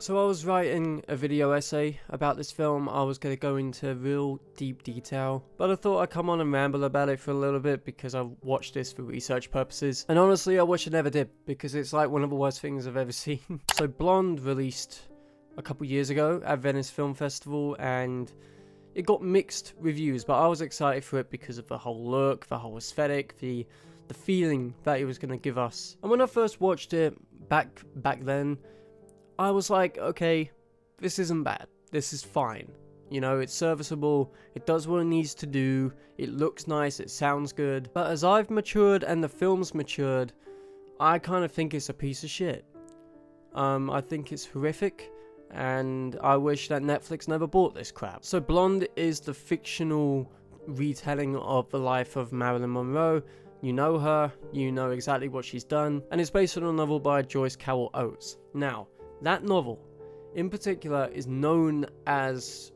So I was writing a video essay about this film. I was going to go into real deep detail, but I thought I'd come on and ramble about it for a little bit because I watched this for research purposes. And honestly, I wish I never did because it's like one of the worst things I've ever seen. So Blonde released a couple years ago at Venice Film Festival and it got mixed reviews, but I was excited for it because of the whole look, the whole aesthetic, the feeling that it was going to give us. And when I first watched it back then, I was like, okay, this isn't bad. This is fine. You know, it's serviceable. It does what it needs to do. It looks nice. It sounds good. But as I've matured and the film's matured, I kind of think it's a piece of shit. I think it's horrific. And I wish that Netflix never bought this crap. So Blonde is the fictional retelling of the life of Marilyn Monroe. You know her. You know exactly what she's done. And it's based on a novel by Joyce Carol Oates. Now, that novel, in particular, is known as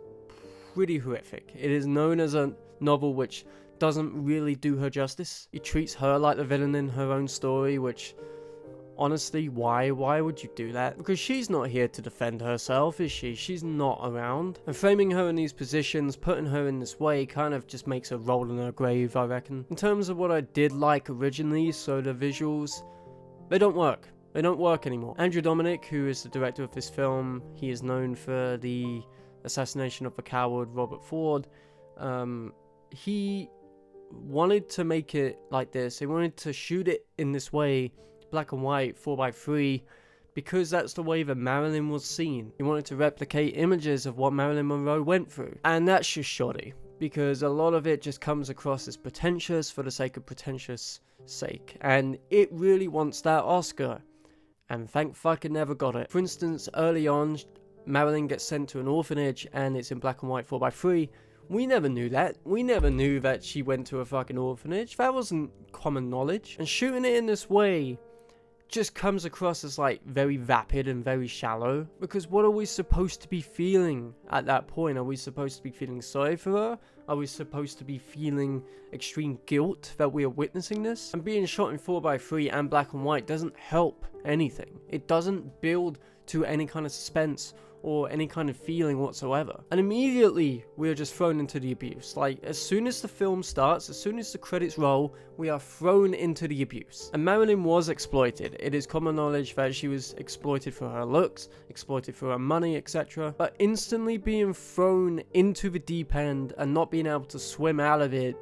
pretty horrific. It is known as a novel which doesn't really do her justice. It treats her like the villain in her own story, which, honestly, why? Why would you do that? Because she's not here to defend herself, is she? She's not around. And framing her in these positions, putting her in this way, kind of just makes her roll in her grave, I reckon. In terms of what I did like originally, so the visuals, they don't work. They don't work anymore. Andrew Dominik, who is the director of this film, he is known for the assassination of the coward Robert Ford. He wanted to make it like this. He wanted to shoot it in this way, black and white, 4:3, because that's the way that Marilyn was seen. He wanted to replicate images of what Marilyn Monroe went through. And that's just shoddy, because a lot of it just comes across as pretentious for the sake of pretentious sake. And it really wants that Oscar. And thank fuck it never got it. For instance, early on, Marilyn gets sent to an orphanage and it's in black and white 4:3. We never knew that. We never knew that she went to a fucking orphanage. That wasn't common knowledge. And shooting it in this way just comes across as like very vapid and very shallow. Because what are we supposed to be feeling at that point? Are we supposed to be feeling sorry for her? Are we supposed to be feeling extreme guilt that we are witnessing this? And being shot in 4:3 and black and white doesn't help anything. It doesn't build to any kind of suspense or any kind of feeling whatsoever. And immediately, we are just thrown into the abuse. Like, as soon as the film starts, as soon as the credits roll, we are thrown into the abuse. And Marilyn was exploited. It is common knowledge that she was exploited for her looks, exploited for her money, etc. But instantly being thrown into the deep end and not being able to swim out of it,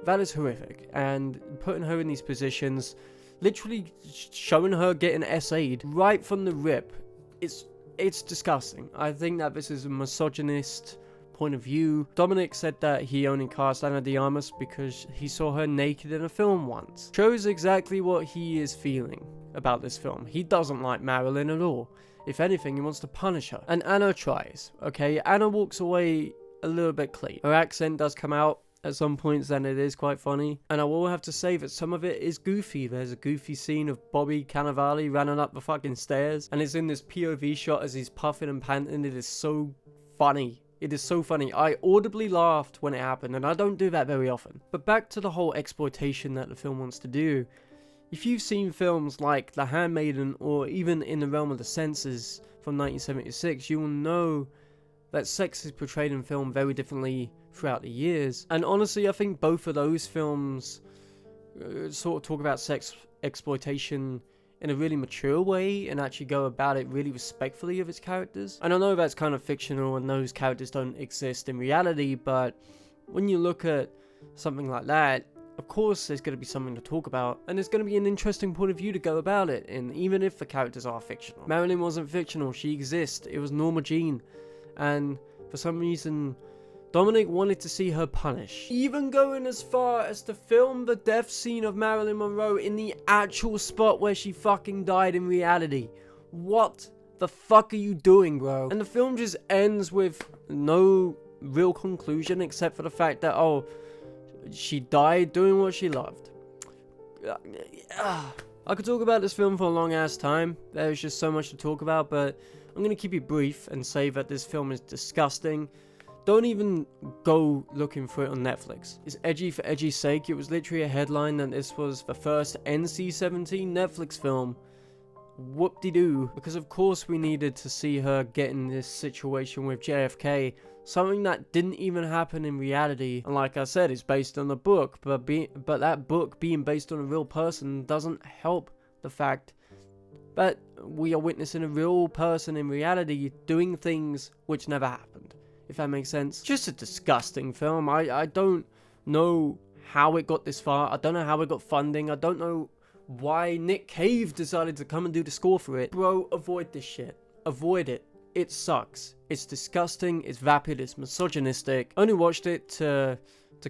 that is horrific. And putting her in these positions, literally showing her getting essayed right from the rip, it's disgusting. I think that this is a misogynist point of view. Dominik said that he only cast Ana de Armas because he saw her naked in a film once. Shows exactly what he is feeling about this film. He doesn't like Marilyn at all. If anything, he wants to punish her. And Anna tries, okay? Anna walks away a little bit clean. Her accent does come out at some points, and it is quite funny. And I will have to say that some of it is goofy. There's a goofy scene of Bobby Cannavale running up the fucking stairs, and it's in this POV shot as he's puffing and panting. It is so funny. It is so funny. I audibly laughed when it happened, and I don't do that very often. But back to the whole exploitation that the film wants to do. If you've seen films like The Handmaiden, or even In the Realm of the Senses from 1976, you will know that sex is portrayed in film very differently throughout the years. And honestly, I think both of those films sort of talk about sex exploitation in a really mature way and actually go about it really respectfully of its characters. And I know that's kind of fictional and those characters don't exist in reality, but when you look at something like that, of course there's going to be something to talk about, and there's going to be an interesting point of view to go about it, and even if the characters are fictional. Marilyn wasn't fictional, she exists. It was Norma Jean. And for some reason, Dominik wanted to see her punished. Even going as far as to film the death scene of Marilyn Monroe in the actual spot where she fucking died in reality. What the fuck are you doing, bro? And the film just ends with no real conclusion except for the fact that, oh, she died doing what she loved. I could talk about this film for a long ass time. There's just so much to talk about, but I'm going to keep it brief and say that this film is disgusting. Don't even go looking for it on Netflix. It's edgy for edgy's sake. It was literally a headline that this was the first NC-17 Netflix film whoop-de-doo. Because of course we needed to see her get in this situation with JFK, something that didn't even happen in reality. And like I said, it's based on a book, but that book being based on a real person doesn't help the fact that we are witnessing a real person in reality doing things which never happened, if that makes sense. Just a disgusting film. I don't know how it got this far. I don't know how it got funding. I don't know why Nick Cave decided to come and do the score for it. Bro, avoid this shit. Avoid it. It sucks. It's disgusting. It's vapid. It's misogynistic. I only watched it to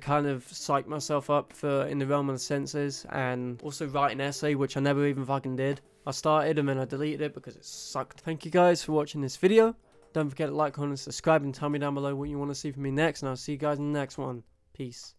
kind of psych myself up for In the Realm of the Senses, and also write an essay, which I never even fucking did. I started and then I deleted it because it sucked. Thank you guys for watching this video. Don't forget to like, comment, and subscribe, and tell me down below what you want to see from me next, and I'll see you guys in the next one. Peace.